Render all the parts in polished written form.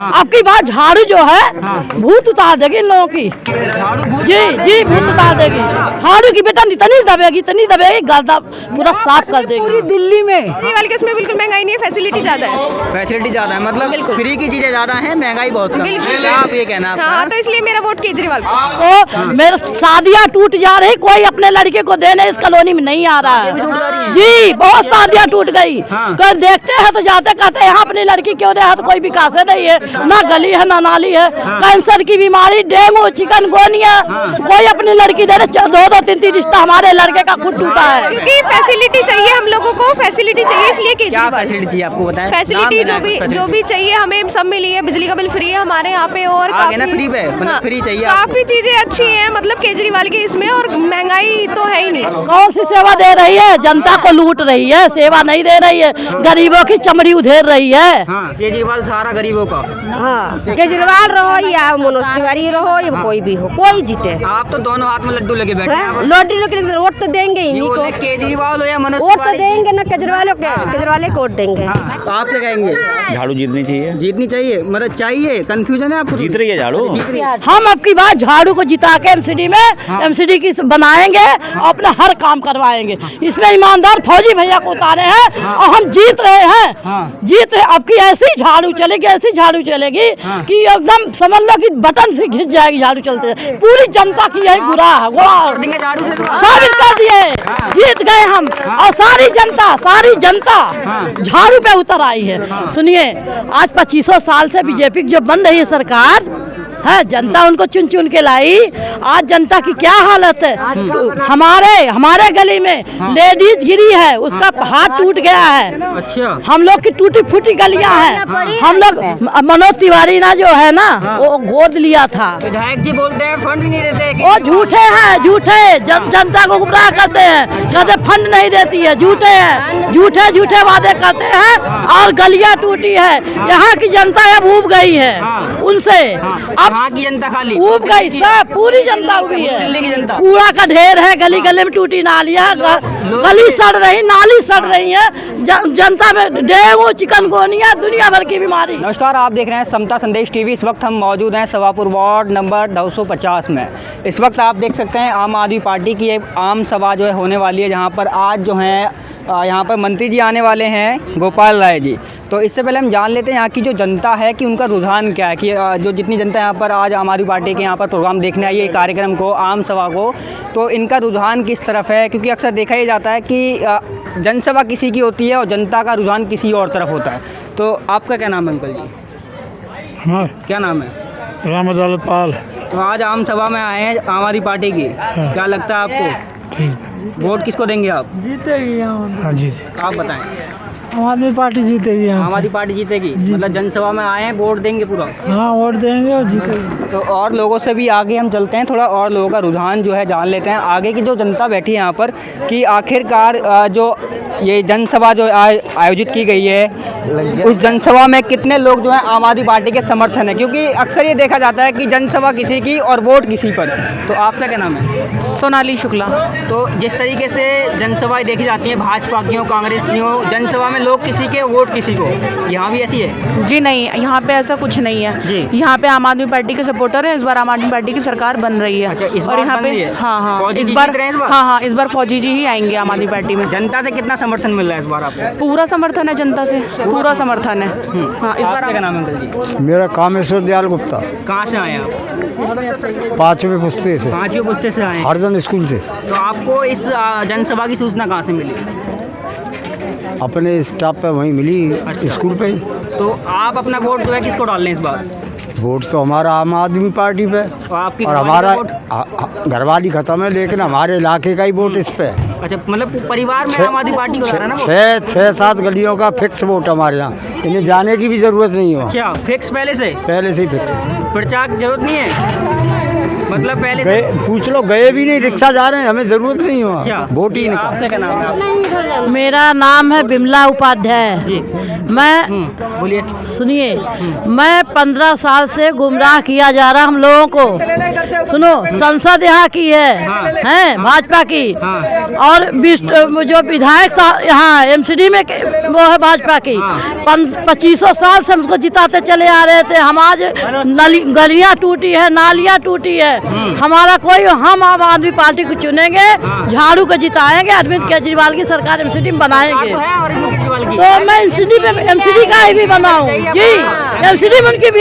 अब की बात झाड़ू जो है भूत उतार देगी इन लोगों की। जी जी भूत उतार देगी। झाड़ू की बेटा इतनी दबेगी गर्दा पूरा साफ कर देगी। पूरी दिल्ली में केजरीवाल के उसमें बिल्कुल महंगाई नहीं है, फैसिलिटी ज्यादा है। फैसिलिटी ज्यादा है, मतलब बिल्कुल। फ्री की चीजें ज्यादा हैं, महंगाई बहुत कम है। आप ये कहना है हाँ, तो इसलिए मेरा वोट केजरीवाल को। तो मेरे शादियां टूट जा रही, कोई अपने लड़के को देने इस कॉलोनी में नहीं आ रहा है। जी बहुत शादियां टूट गई। कोई देखते हैं तो जाते कहते हैं यहाँ अपनी लड़की क्यों दे, तो कोई विकास नहीं है, ना गली है ना नाली है। कैंसर की बीमारी, डेंगू, चिकनगुनिया, कोई अपनी लड़की दे रहे। 2-2-3-3 रिश्ता हमारे लड़के का खुद टूटा है। क्योंकि फैसिलिटी चाहिए हम लोगों को, फैसिलिटी चाहिए इसलिए क्या केजरीवाल। फैसिलिटी चाहिए आपको बताएं? फैसिलिटी जो भी चाहिए हमें सब मिली है। बिजली का बिल फ्री है हमारे यहाँ पे, और आगे ना काफी फ्री पे, मतलब फ्री चाहिए काफी चीजें अच्छी हैं मतलब केजरीवाल की इसमें, और महंगाई तो है ही नहीं। कौन सी सेवा दे रही है? जनता को लूट रही है, सेवा नहीं दे रही है, गरीबों की चमड़ी उधेड़ रही है। केजरीवाल सारा गरीबों का। हाँ, केजरीवाल रहो या मनोज तिवारी रहो या कोई भी हो, कोई जीते। आप तो दोनों हाथ में लड्डू लेके बैठे हैं। लॉटरी लेके वोट तो देंगे ही नहीं को। केजरीवाल हो या मनोज वोट तो देंगे ना, केजरीवाल को वोट देंगे। तो आप क्या कहेंगे? झाड़ू जीतनी चाहिए। जीतनी चाहिए, मतलब चाहिए, कंफ्यूजन है आपको? जीत रही है झाड़ू। हम अब की बात झाड़ू को जिता के एमसीडी में एमसीडी की बनाएंगे, अपना हर काम करवाएंगे। इसमें ईमानदार फौजी भैया को उतारे हैं और हम जीत रहे हैं। जीत रहे। अब की ऐसी झाड़ू चलेगी, ऐसी झाड़ू चलेगी कि एकदम समझ लो कि बटन से घिस जाएगी झाड़ू चलते। पूरी जनता की यही बुरा है, साबित कर दिए, जीत गए हम। और सारी जनता झाड़ू पे उतर आई है। सुनिए, आज 2500 साल से बीजेपी जो बन रही है सरकार है, जनता उनको चुन चुन के लाई। आज जनता की क्या हालत है? हमारे गली में लेडीज गिरी है, उसका हाथ टूट गया है। अच्छा। हम लोग की टूटी फूटी गलियां हैं। हम लोग मनोज तिवारी ना जो है ना, वो गोद लिया था। विधायक जी बोलते हैं फंड नहीं देते। वो झूठे हैं, झूठे जनता को गुमराह करते हैं, कहते फंड नहीं देती है। झूठे हैं, झूठे वादे करते हैं और गलियां टूटी है। यहाँ की जनता अब ऊब गई है उनसे। वहाँ की जनता खाली ऊब गई, सब पूरी जनता उबी है। कूड़ा का ढेर है, गली गली में टूटी नालियाँ, गली सड़ रही, नाली सड़ रही है। जनता में डेंगू, चिकनगुनिया, दुनिया भर की बीमारी। नमस्कार, आप देख रहे हैं समता संदेश टीवी। इस वक्त हम मौजूद हैं सवापुर वार्ड नंबर 250 में। इस वक्त आप देख सकते हैं आम आदमी पार्टी की एक आम सभा जो है होने वाली है, जहाँ पर आज जो है यहाँ पर मंत्री जी आने वाले हैं, गोपाल राय जी। तो इससे पहले हम जान लेते हैं यहाँ की जो जनता है कि उनका रुझान क्या है, कि जो जितनी जनता यहाँ पर आज आम आदमी पार्टी के यहाँ पर प्रोग्राम देखने आई है, कार्यक्रम को, आम सभा को, तो इनका रुझान किस तरफ है। क्योंकि अक्सर देखा ही जाता है कि जनसभा किसी की होती है और जनता का रुझान किसी और तरफ होता है। तो आपका क्या नाम है अंकल जी? हाँ, क्या नाम है? राम अदालत पाल। तो आज आम सभा में आए हैं आम आदमी पार्टी की, क्या लगता है आपको? ठीक, वोट किसको देंगे आप? जीतेगी। हाँ जी, आप बताएं। आम आदमी पार्टी जीतेगी। आम आदमी पार्टी जीतेगी, मतलब जनसभा में आए हैं, वोट देंगे पूरा? हाँ, वोट देंगे और जीतेगी। तो और लोगों से भी आगे हम चलते हैं, थोड़ा और लोगों का रुझान जो है जान लेते हैं। आगे की जो जनता बैठी है यहाँ पर, कि आखिरकार जो ये जनसभा जो आयोजित की गई है, उस जनसभा में कितने लोग जो है आम आदमी पार्टी के समर्थन है। क्योंकि अक्सर ये देखा जाता है कि जनसभा किसी की और वोट किसी पर। तो आपका क्या नाम है? सोनाली शुक्ला। तो जिस तरीके से जनसभाएं देखी जाती हैं, भाजपा की हो, कांग्रेस की हो, जनसभा में लोग किसी के, वोट किसी को, यहाँ भी ऐसी है? जी नहीं, यहाँ पे ऐसा कुछ नहीं है। यहाँ पे आम आदमी पार्टी के सपोर्टर हैं। इस बार आम आदमी पार्टी की सरकार बन रही है। अच्छा, इस और बार यहाँ बन पे रही है? हाँ, इस बार इस बार फौजी जी ही आएंगे आम आदमी पार्टी में। जनता से कितना समर्थन मिल रहा है इस बार आपको? पूरा समर्थन है जनता से, पूरा समर्थन है। हाँ, इस बार। क्या नाम है अंकल जी? मेरा कामेश्वर दयाल गुप्ता। कहाँ से आए आप? 5वें पुस्ते से। 5वें पुस्ते से आए? हरदन स्कूल से। तो आपको इस जनसभा की सूचना कहाँ से मिली? अपने स्टाफ पे वहीं मिली, स्कूल पे ही। तो आप अपना वोट जो है किसको डाल रहे हैं इस बार? वोट तो हमारा आम आदमी पार्टी पे, तो आपकी और हमारा घरवाली खत्म है, लेकिन हमारे इलाके का ही वोट इस पे। अच्छा, मतलब परिवार में आम आदमी पार्टी को जा रहा है ना? 6-7 गलियों का फिक्स वोट हमारे यहाँ, इन्हें जाने की भी जरूरत नहीं है। अच्छा, फिक्स पहले से ही फिक्स। प्रचार की जरूरत नहीं है? मतलब पहले गए पूछ लो, गए भी नहीं, रिक्शा जा रहे हैं, हमें जरूरत नहीं हुआ वोट ही नहीं। आपका क्या नाम है? मेरा नाम है बिमला उपाध्याय। मैं बोलिए। सुनिए, मैं 15 साल से गुमराह किया जा रहा हम लोगों को। सुनो, संसद यहाँ की है भाजपा की, और जो विधायक यहाँ एमसीडी में वो है भाजपा की। 2500 साल से हमको जिताते चले आ रहे थे। हम आज गलियाँ टूटी है, नालियाँ टूटी है, हमारा कोई, हम आम आदमी पार्टी को चुनेंगे, झाड़ू को जिताएंगे, अरविंद केजरीवाल की सरकार एमसीडी में बनाएंगे। तो मैं एमसीडी का ही भी बनाऊं जी, एमसीडी में उनकी भी,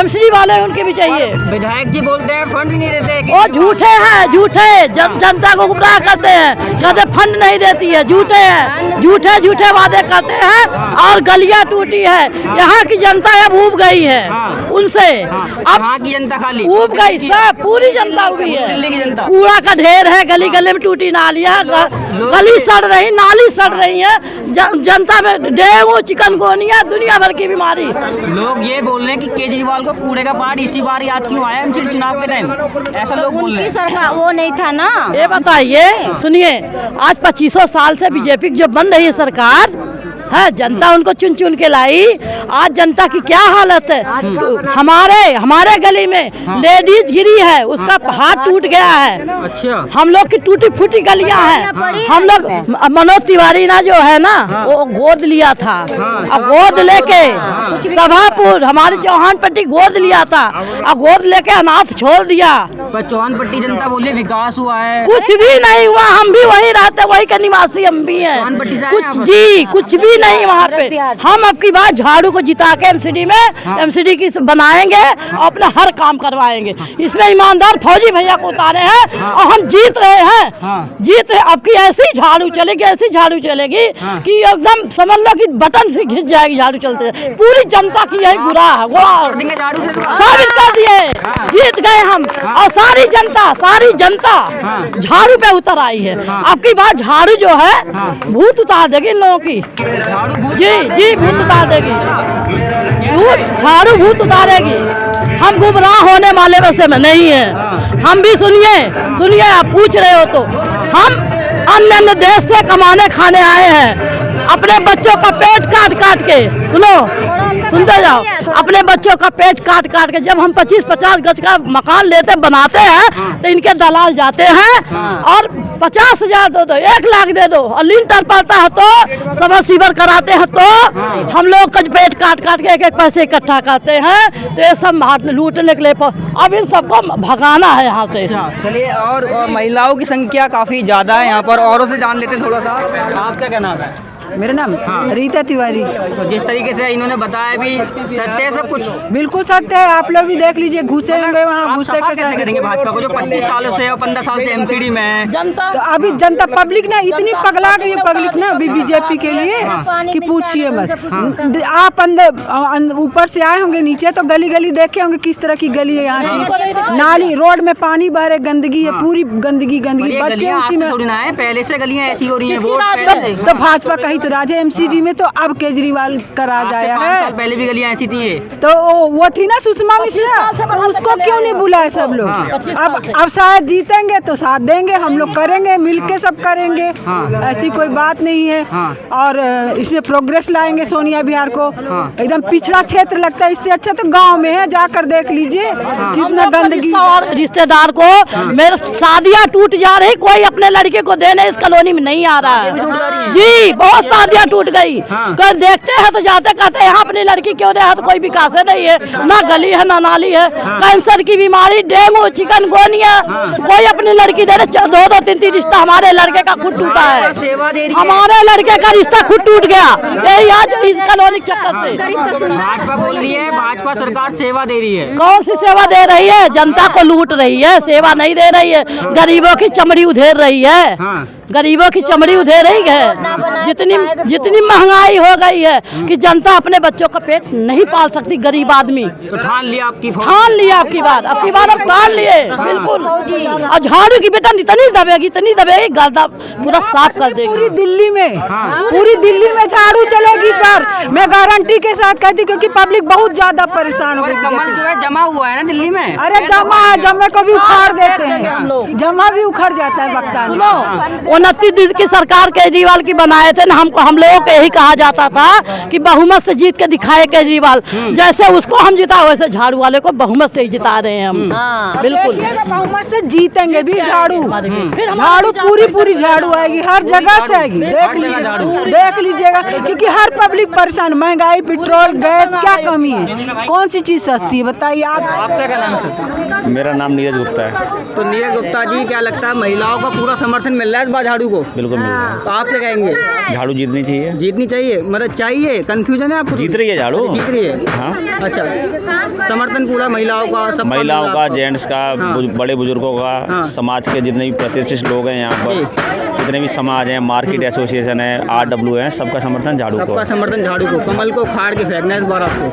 एमसीडी वाले उनके भी चाहिए। विधायक जी बोलते हैं फंड नहीं देते। वो झूठे हैं, झूठे जनता को गुमराह करते हैं, कहते फंड नहीं देती है, झूठे हैं, झूठे वादे करते हैं, और गलियां टूटी है। यहाँ की जनता अब ऊब गई है उनसे, अब की जनता खाली ऊब गई, सब पूरी जनता उबी है। कूड़ा का ढेर है, गली गली में टूटी नालियाँ, गली सड़ रही, नाली सड़ रही है, जनता में डेंगू, चिकनगुनिया, दुनिया भर की बीमारी। लोग ये बोल रहे हैं कि केजरीवाल को कूड़े का पहाड़ इसी बार याद क्यों आया एमसीडी चुनाव के टाइम, ऐसा लोग बोल रहे हैं। सरकार वो नहीं था ना। ये बताइए, सुनिए, आज 2500 साल से बीजेपी की जो बन रही है सरकार है, जनता उनको चुन चुन के लाई। आज जनता की क्या हालत है। हमारे गली में लेडीज गिरी है, उसका हाथ टूट गया है। अच्छा। हम लोग की टूटी फूटी गलियां हैं। हम लोग, मनोज तिवारी ना जो है ना, वो गोद लिया था, अब गोद लेके सभापुर हमारी चौहान पट्टी गोद लिया था, अब गोद लेके अनाथ छोड़ दिया। पर चौहान पट्टी जनता बोले विकास हुआ है, कुछ भी नहीं हुआ। हम भी वहीं रहते, वहीं के निवासी हम भी हैं। कुछ भी नहीं वहाँ पे। हम अब की बात झाड़ू को जिता के एमसीडी में एमसीडी की बनाएंगे, अपना हर काम करवाएंगे। इसमें ईमानदार फौजी भैया को उतारे हैं, और हम जीत रहे हैं, जीत रहे। अब की ऐसी झाड़ू चलेगी, ऐसी झाड़ू चलेगी कि एकदम समझ लो कि बटन से घिस जाएगी झाड़ू चलते। पूरी जनता की यही बुरा है, साबित कर दिए, जीत गए हम। और सारी जनता झाड़ू पे उतर आई है। अब की बात झाड़ू जो है भूत उतार देगी इन लोगों की। जी भूत उतार देगी, झाड़ू भूत उतारेगी। हम गुमराह होने वाले वैसे में नहीं है। हम भी सुनिए, आप पूछ रहे हो तो हम अन्य देश से कमाने खाने आए हैं। अपने बच्चों का पेट काट के, सुनते जाओ, अपने बच्चों का पेट काट के जब हम 25-50 गज का मकान लेते बनाते हैं, तो इनके दलाल जाते हैं और 50,000 दे दो, 1 लाख दे दो, और लिंटर पड़ता है तो समरसीवर कराते हैं, तो हम लोग का पेट काट के एक पैसे इकट्ठा करते हैं। तो ये सब लूटने के लिए अब इन सबको भगाना है यहाँ से। चलिए, और महिलाओं की संख्या काफी ज्यादा है यहाँ पर, औरों से जान लेते थोड़ा सा। आपका क्या नाम है? मेरा नाम रीता तिवारी। तो जिस तरीके से इन्होंने बताया भी सत्य है सब कुछ, बिल्कुल सत्य है। आप लोग भी देख लीजिए, घुसे होंगे वहाँ, घुसते कैसे करेंगे भाजपा को जो 25 सालों से और 15 साल से एमसीडी में है। जनता तो अभी जनता पब्लिक ना इतनी पगला गई है, पब्लिक ना अभी बीजेपी के लिए कि पूछिए मत। आप अंदर ऊपर से आए होंगे, नीचे तो गली गली देखे होंगे किस तरह की गली है यहाँ की। नाली, रोड में पानी बह रहे, गंदगी है, पूरी गंदगी। बच्चे उसी में, पहले से गलियाँ ऐसी हो रही है। तो भाजपा का तो राज है एमसीडी में, तो अब केजरीवाल का राज आया है। पहले भी गलियां ऐसी थी। तो वो थी ना सुषमा मिश्रा, तो उसको क्यों नहीं बुलाए सब लोग। अब शायद जीतेंगे तो साथ देंगे, हम लोग करेंगे, मिलके सब करेंगे, ऐसी कोई बात नहीं है। और इसमें प्रोग्रेस लाएंगे सोनिया बिहार को। एकदम पिछड़ा क्षेत्र लगता है, इससे अच्छा तो गाँव में है, जाकर देख लीजिए जितना गंदगी। और रिश्तेदार को मेरे शादियाँ टूट जा रही, कोई अपने लड़के को देने इस कॉलोनी में नहीं आ रहा है जी। बहुत शादियाँ टूट गई। कल देखते हैं तो जाते कहते हैं यहाँ अपनी लड़की क्यों दे, तो कोई विकास नहीं है, ना गली है ना नाली है। कैंसर की बीमारी, डेंगू, चिकनगुनिया, कोई अपनी लड़की दे रहे। 2-2, 3-3 रिश्ता हमारे लड़के का खुद टूटा है, हमारे लड़के का रिश्ता खुद टूट गया, यही आज इस कॉलोनी चक्कर से। भाजपा बोल रही है भाजपा सरकार सेवा दे रही है। कौन सी सेवा दे रही है? जनता को लूट रही है, सेवा नहीं दे रही है, गरीबों की चमड़ी उधेड़ रही है। गरीबों की चमड़ी उधेर ही है। जितनी महंगाई हो गई है कि जनता अपने बच्चों का पेट नहीं पाल सकती, गरीब आदमी। तो ठान लिया आपकी आपकी बात अब ठान लिए बिल्कुल। और झाड़ू की बेटा इतनी दबेगी गर्दा पूरा साफ कर देगी। पूरी दिल्ली में झाड़ू चलेगी इस बार, मैं गारंटी के साथ कहती, क्योंकि पब्लिक बहुत ज्यादा परेशान हो गई। कमल जो है जमा हुआ है ना दिल्ली में। अरे जमा को भी उखाड़ देते हैं, जमा भी उखड़ जाता है वक्तान। 29 दिन की सरकार केजरीवाल की बनाए थे ना, हम लोगों को यही कहा जाता था कि बहुमत से जीत के दिखाए केजरीवाल। जैसे उसको हम जिता वैसे झाड़ू वाले को बहुमत से ही जिता रहे हैं हम। बिल्कुल बहुमत से जीतेंगे भी झाड़ू। झाड़ू पूरी झाड़ू आएगी, हर जगह से आएगी। देख लीजिएगा, क्योंकि हर पब्लिक परेशान, महंगाई, पेट्रोल, गैस, क्या कमी है? कौन सी चीज सस्ती है बताइए आप? आपका क्या नाम है? मेरा नाम नीरज गुप्ता है। तो नीरज गुप्ता जी, क्या लगता है महिलाओं का पूरा समर्थन मिल रहा है इस बार झाड़ू को? बिल्कुल मिल रहा है। तो आप क्या कहेंगे? झाड़ू जीतनी चाहिए। जीतनी चाहिए मतलब चाहिए, कंफ्यूजन है आपको? जीत रही है झाड़ू, जीत रही है। हाँ। अच्छा, समर्थन पूरा महिलाओं का, सब महिलाओं का, जेंट्स का, बड़े बुजुर्गों का, समाज के जितने भी प्रतिष्ठित लोग हैं यहाँ पर, जितने भी समाज हैं, मार्केट एसोसिएशन है, RW है, सबका समर्थन झाड़ू को। सबका समर्थन झाड़ू को, कमल को खाड़ के फेंकना इस बार आपको।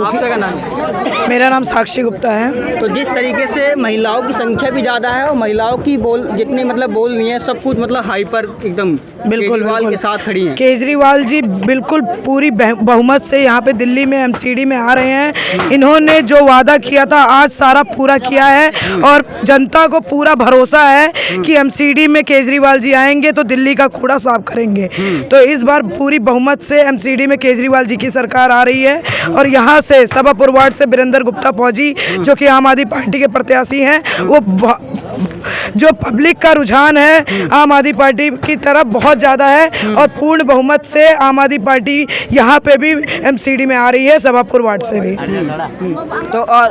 आपका क्या नाम है? मेरा नाम साक्षी गुप्ता है। तो जिस तरीके से महिलाओं की संख्या भी ज़्यादा है और महिलाओं की जितनी मतलब बोल नहीं है, सब कुछ मतलब हाइपर एकदम केजरीवाल के साथ खड़ी हैं। केजरीवाल जी बिल्कुल पूरी बहुमत से यहाँ पे दिल्ली में MCD में आ रहे हैं। इन्होंने जो वादा किया था आज सारा पूरा किया है और जनता को पूरा भरोसा है कि MCD में केजरीवाल जी आएंगे तो दिल्ली का कूड़ा साफ करेंगे। तो इस बार पूरी बहुमत से MCD में केजरीवाल जी की सरकार आ रही है। और यहाँ से सभापुर वार्ड से वीरेंद्र गुप्ता फौजी जो कि आम आदमी पार्टी के प्रत्याशी हैं, वो जो पब्लिक का रुझान है आम आदमी पार्टी की तरफ बहुत ज़्यादा है और पूर्ण बहुमत से आम आदमी पार्टी यहाँ पे भी MCD में आ रही है, सभापुर वार्ड से भी। तो और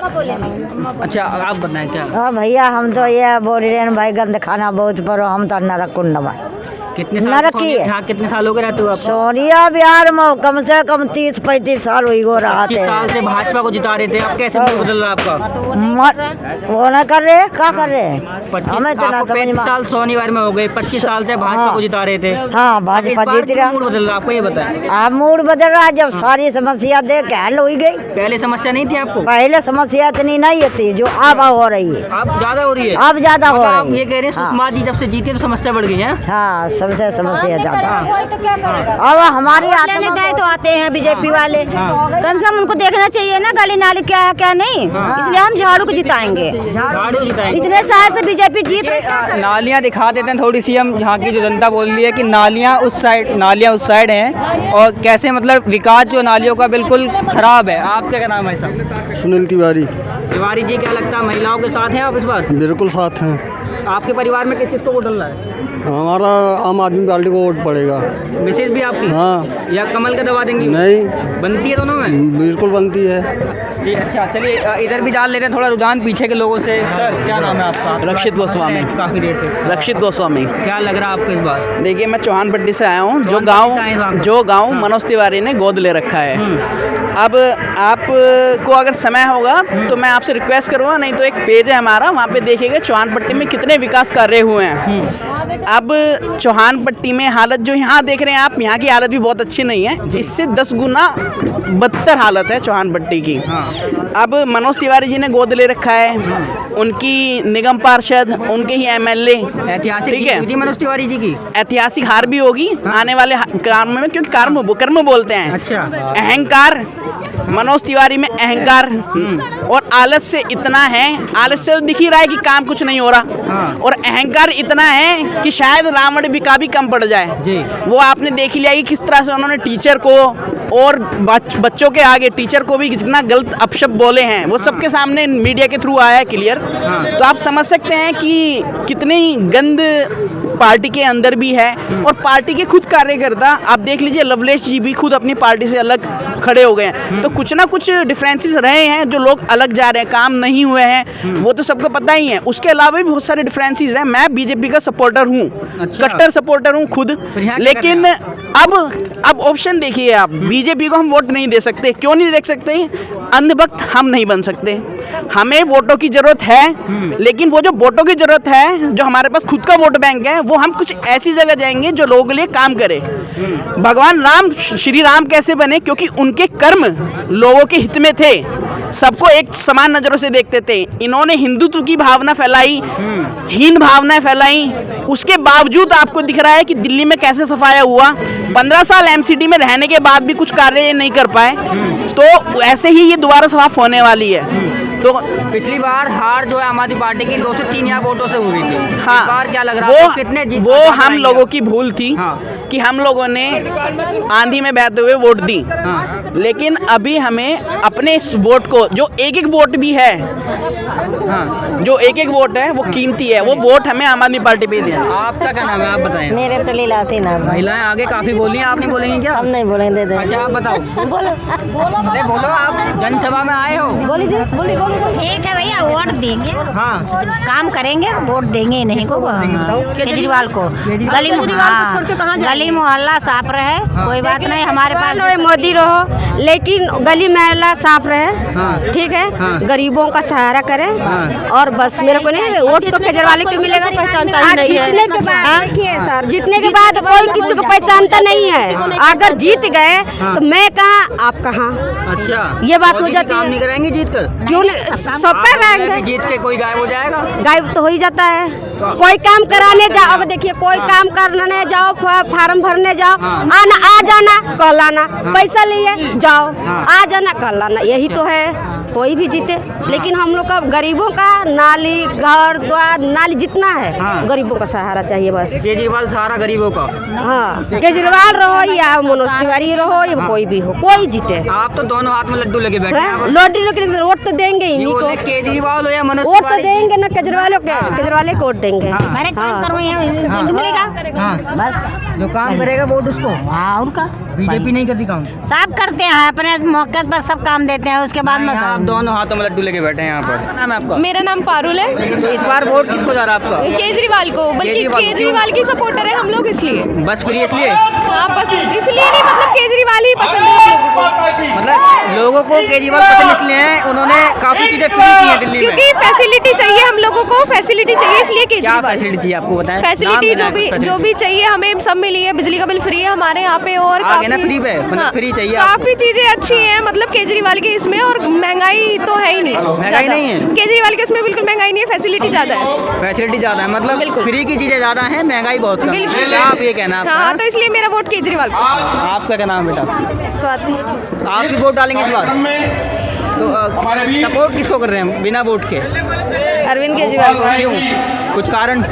अच्छा आप बताएं क्या? हाँ भैया, हम तो ये बोल रहे हैं भाई, गंद खाना बहुत पर हम तो नरक कुंड भाई। कितने साल हो गए रहते हो आप? सोनिया बिहार में कम से कम 30-35 साल हुई हो रहा थे। 25 साल से भाजपा को जिता रहे थे, अब कैसे बदल रहा आपका? वो ना कर रहे, क्या कर रहे? हमें तो ना समझ में। 25 साल शनिवार में हो गए, 25 साल से भाजपा को जिता रहे थे। हाँ, भाजपा जीत रहा। मूड बदल रहा आपको, ये बताएं। आप मूड बदल रहा है जब सारी समस्या देख के हल हो गई। पहले समस्या नहीं थी आपको? पहले समस्या इतनी नहीं थी जो अब हो रही है। अब ज्यादा हो रही है? अब ज्यादा हो रही है। आप ये कह रहे हैं सुषमा जी जब से जीते तो समस्या बढ़ गई है? हाँ, सबसे समस्या ज्यादा। अब हमारे गए तो आते हैं बीजेपी वाले, कम से कम उनको देखना चाहिए ना गली नाली क्या है क्या नहीं। इसलिए हम झाड़ू को जिताएंगे। इतने साल से बीजेपी जीत रही। नालियाँ दिखा देते हैं थोड़ी सी, हम यहाँ की जो जनता बोल रही है कि नालियाँ उस साइड हैं और कैसे मतलब विकास जो नालियों का बिल्कुल खराब है। आपका क्या नाम है साहब? सुनील तिवारी। तिवारी जी, क्या लगता है महिलाओं के साथ हैं आप इस बार? बिल्कुल साथ हैं। आपके परिवार में किस किस को वोट डालना है? हमारा आम आदमी पार्टी को वोट पड़ेगा। मिसेज भी आपकी? हाँ। या कमल का दबा देंगी? नहीं, बनती है दोनों में? बिल्कुल बनती है। जी अच्छा, चलिए इधर भी डाल लेते हैं थोड़ा रुझान पीछे के लोगों से। सर क्या नाम है आपका? रक्षित गोस्वामी। काफी देर से। रक्षित गोस्वामी। क्या लग रहा है आपको इस बार? देखिए, मैं चौहान पट्टी से आया हूँ, जो गांव मनोज तिवारी ने गोद ले रखा है। अब आपको अगर समय होगा तो मैं आपसे रिक्वेस्ट करूँगा, नहीं तो एक पेज है हमारा, वहाँ पे देखिएगा चौहान पट्टी में कितने विकास कार्य हुए हैं। अब चौहान पट्टी में हालत जो यहाँ देख रहे हैं आप, यहाँ की हालत भी बहुत अच्छी नहीं है, इससे 10 गुना बदतर हालत है चौहान पट्टी की। अब मनोज तिवारी जी ने गोद ले रखा है, उनकी निगम पार्षद, उनके ही MLA। ऐतिहासिक ठीक है, मनोज तिवारी जी की ऐतिहासिक हार भी होगी आने वाले काम में, क्योंकि कर्म बोलते हैं। अच्छा। अहंकार, मनोज तिवारी में अहंकार और आलस से इतना है, आलस से दिख ही रहा है कि काम कुछ नहीं हो रहा, और अहंकार इतना है कि शायद रावण भी का भी कम पड़ जाए जी। वो आपने देख लिया कि किस तरह से उन्होंने टीचर को और बच्चों के आगे टीचर को भी कितना गलत अपशब्द बोले हैं, वो सबके सामने मीडिया के थ्रू आया है क्लियर। तो आप समझ सकते हैं कि कितनी गंद पार्टी के अंदर भी है, और पार्टी के खुद कार्यकर्ता आप देख लीजिए, लवलेश जी भी खुद अपनी पार्टी से अलग खड़े हो गए हैं। तो कुछ ना कुछ डिफरेंसेस रहे हैं, जो लोग अलग जा रहे हैं, काम नहीं हुए हैं, वो तो सबको पता ही है। उसके अलावा भी बहुत सारे डिफरेंसेस हैं। मैं बीजेपी का सपोर्टर हूँ, कट्टर सपोर्टर हूँ खुद, लेकिन अब ऑप्शन देखिए आप, बीजेपी को हम वोट नहीं दे सकते। क्यों नहीं दे सकते? अंधभक्त हम नहीं बन सकते। हमें वोटों की जरूरत है, लेकिन वो जो वोटों की जरूरत है, जो हमारे पास खुद का वोट बैंक है, वो हम कुछ ऐसी जगह जाएंगे जो लोगों के लिए काम करे। भगवान राम, श्री राम कैसे बने? क्योंकि उनके कर्म लोगों के हित में थे, सबको एक समान नजरों से देखते थे। इन्होंने हिंदुत्व की भावना फैलाई, हीन भावनाएं फैलाई, उसके बावजूद आपको दिख रहा है कि दिल्ली में कैसे सफाया हुआ। 15 साल एमसीडी में रहने के बाद भी कुछ कार्य नहीं कर पाए, तो ऐसे ही ये दोबारा साफ होने वाली है। तो पिछली बार हार जो है आम आदमी पार्टी की 203 या वोटों से हुई थी। हाँ, इस बार क्या लग रहा है कितने जीत? वो हम लोगों की भूल थी। हाँ, कि हम लोगों ने आंधी में बहते हुए वोट दी। हाँ, लेकिन अभी हमें अपने इस वोट को, जो एक एक वोट भी है, हाँ, जो एक एक वोट है वो कीमती है, वो वोट हमें आम आदमी पार्टी पे देना। आपका क्या नाम है, आप बताएं। मेरे तो लीलावती नाम है। महिलाएं आगे काफी बोल रही हैं, आप नहीं बोलेंगे क्या? हम नहीं बोलेंगे, दे दे। अच्छा आप बताओ। बोलो अरे बोलो, आप जनसभा में आए हो। बोली दे, बोली बोली। ठीक है भैया, वोट देंगे। हाँ, काम करेंगे, वोट देंगे नहीं को केजरीवाल को। गली मोहल्ला साफ रहे, कोई बात नहीं। हमारे पास मोदी रहो, लेकिन गली मोहल्ला साफ रहे, ठीक है। गरीबों का सहारा करे, और बस मेरे को नहीं, वोट तो केजरीवाल को मिलेगा। पहचानता ही नहीं है। जीतने के बाद देखिए सर, जीतने के बाद कोई किसी को पहचानता नहीं है। अगर जीत गए तो मैं कहाँ, आप कहाँ। अच्छा, ये बात हो जाती काम है। नहीं कराएंगे जीत कर? क्यों नहीं, सब पर रहेंगे। जीत के कोई गायब हो जाएगा? गायब तो हो ही जाता है। कोई काम कराने जाओ, अब देखिए कोई काम करने जाओ, फार्म भरने जाओ, आना आ जाना कल आना, पैसा लिए जाओ, आ जाना कल आना, यही तो है। कोई भी जीते, लेकिन हम लोग का गरीबों का नाली, घर द्वार, नाली जितना है, गरीबों का सहारा चाहिए बस। केजरीवाल सहारा गरीबों का। हाँ, केजरीवाल रहो या मनोज तिवारी रहो या कोई भी हो, कोई जीते। आप तो दोनों हाथ में लड्डू लगे बैठे हैं। लड्डू लगे, वोट तो देंगे ही नहीं को। केजरीवाल हो या मनोज वोट तो देंगे ना, केजरीवाल केजरीवाल को वोट देंगे। मैंने काम मिलेगा बस, जो काम करेगा वोट उसको। हाँ, और का बीजेपी नहीं करती काम? सब करते हैं, अपने मौके पर सब काम देते हैं, उसके बाद में आप दोनों हाथों में लड्डू लेके बैठे हैं यहाँ पर। नाम है आपका? मेरा नाम पारुल है। इस बार वोट किसको जा रहा है आपका? केजरीवाल को, बल्कि केजरीवाल की सपोर्टर है हम लोग, इसलिए। बस फ्री इसलिए? हाँ, बस इसलिए नहीं, मतलब केजरीवाल ही पसंद है हम लोगों को। मतलब लोगों को केजरीवाल पसंद इसलिए है, उन्होंने काफी चीजें फ्री की हैं दिल्ली में। क्योंकि फैसिलिटी चाहिए हम लोगों को, फैसिलिटी चाहिए, इसलिए केजरीवाल। क्या फैसिलिटी चाहिए आपको बताएं? फैसिलिटी जो भी चाहिए हमें सब मिली है। बिजली का बिल फ्री है हमारे यहाँ पे, और फ्री चाहिए, काफी चीजें अच्छी हैं, मतलब केजरीवाल के इसमें। और महंगाई तो है ही नहीं, महंगाई नहीं है केजरीवाल के इसमें, बिल्कुल महंगाई नहीं है, फैसिलिटी ज्यादा है। फैसिलिटी ज्यादा है, मतलब फ्री की चीजें ज्यादा है, महंगाई बहुत कम। बिल्कुल, आप ये कहना। हाँ, तो इसलिए मेरा वोट केजरीवाल को। आपका क्या नाम है बेटा? स्वाति। आप भी वोट डालेंगे इस बार? तो सपोर्ट किसको कर रहे हैं बिना वोट के? अरविंद केजरीवाल को। क्यों, कुछ कारण?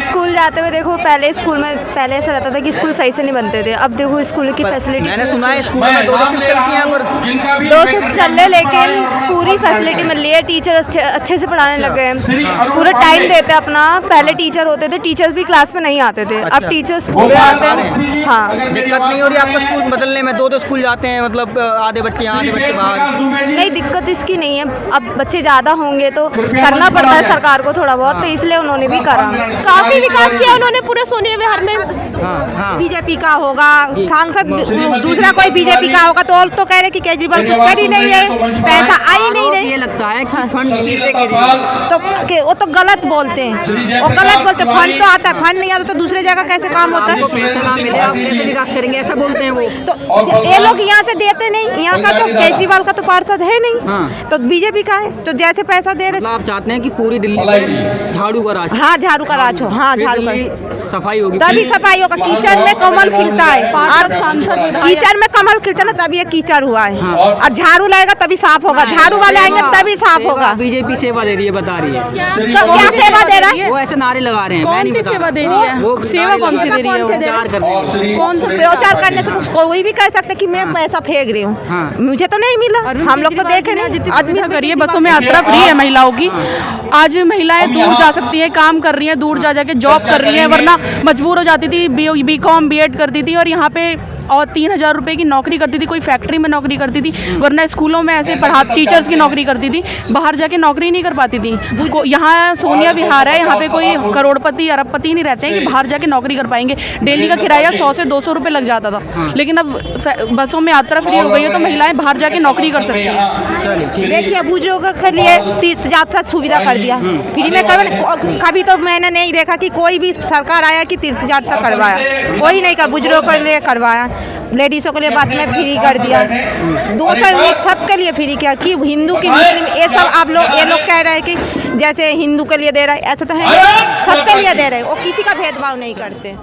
स्कूल जाते हुए देखो, पहले स्कूल में पहले ऐसा रहता था कि स्कूल सही से नहीं बनते थे, अब देखो स्कूल की फैसिलिटी। मैंने सुना है स्कूल में 2 शिफ्ट चलती है यहाँ पर। 2 शिफ्ट चल रहे, लेकिन पूरी फैसिलिटी मिल रही है। टीचर अच्छे से पढ़ाने लग गए हैं, पूरा टाइम देते हैं अपना। पहले टीचर होते थे, टीचर्स भी क्लास में नहीं आते थे, अब टीचर्स पूरे आते हैं। हाँ, दिक्कत नहीं हो रही आपका स्कूल बदलने में? 2 स्कूल जाते हैं, मतलब आधे बच्चे यहाँ आधे बच्चे बाहर। नहीं, दिक्कत इसकी नहीं है। अब बच्चे ज़्यादा होंगे तो करना पड़ता है सरकार को थोड़ा बहुत, तो इसलिए उन्होंने भी करा। काफ़ी विकास किया उन्होंने पूरे सोनिया विहार में। बीजेपी का होगा सांसद, दूसरा कोई बीजेपी का होगा, तो कह रहे कि केजरीवाल कुछ कर ही नहीं रहे, पैसा आ ही नहीं रहे। ये लगता है कि फंड तो वो तो गलत बोलते हैं, वो गलत बोलते हैं। फंड तो आता है, फंड नहीं आता तो दूसरे जगह कैसे काम होता है? विकास करेंगे ऐसा बोलते हैं वो। तो ये लोग यहाँ से देते नहीं, यहाँ का तो केजरीवाल का तो पार्षद है नहीं, तो बीजेपी का है, तो जैसे पैसा दे रहे। आप चाहते हैं कि पूरी दिल्ली में झाड़ू का राज? हाँ, झाड़ू का राज हो। हाँ, झाड़ू का सफाई होगी, तभी सफाई होगा। कीचड़ में कमल खिलता है, और कीचड़ में कमल खिलता है ना, तभी ये कीचड़ हुआ है। और झाड़ू लगेगा तभी साफ होगा, झाड़ू वाले आएंगे तभी साफ होगा। बीजेपी सेवा दे रही है, बता रही है। तो क्या सेवा दे रहा है? वो ऐसे नारे लगा रहे हैं। कौन सी सेवा दे रही है? सेवा कौन सी दे रही है? कौन सा प्रचार करने से तो कोई भी कह सकते कि मैं पैसा फेंक रही हूँ, मुझे तो नहीं मिला। हम लोग तो देखे नहीं। आदमी करिए, बसों में यात्रा फ्री है महिलाओं की। आज महिलाएं दूर जा सकती हैं, काम कर रही हैं, दूर जा जाके जॉब कर रही हैं, वरना मजबूर हो जाती थी। बीकॉम बीएड करती थी और यहाँ पे और 3,000 रुपये की नौकरी करती थी, कोई फैक्ट्री में नौकरी करती थी, वरना स्कूलों में ऐसे टीचर्स की नौकरी करती थी, बाहर जाके नौकरी नहीं कर पाती थी। यहाँ सोनिया विहार है, यहाँ पे कोई करोड़पति अरबपति नहीं रहते हैं कि बाहर जाके नौकरी कर पाएंगे। डेली का किराया 100 से 200 रुपये लग जाता था, लेकिन अब बसों में यात्रा फ्री हो गई है तो महिलाएं बाहर जाके नौकरी कर सकती हैं। देखिए बुजुर्गों के लिए तीर्थ यात्रा सुविधा कर दिया फ्री में। कभी तो मैंने नहीं देखा कि कोई भी सरकार आया कि तीर्थ यात्रा करवाया, कोई नहीं कर, बुजुर्गों के लिए करवाया, लेडीज़ों के लिए बस में फ्री कर दिया, 200 यूनिट सबके लिए फ्री किया कि हिंदू की मुस्लिम ये सब आप लोग ये लोग कह रहे हैं कि जैसे हिंदू के लिए दे रहा है, ऐसा तो है सबके लिए दे रहे हैं, वो किसी का भेदभाव नहीं करते।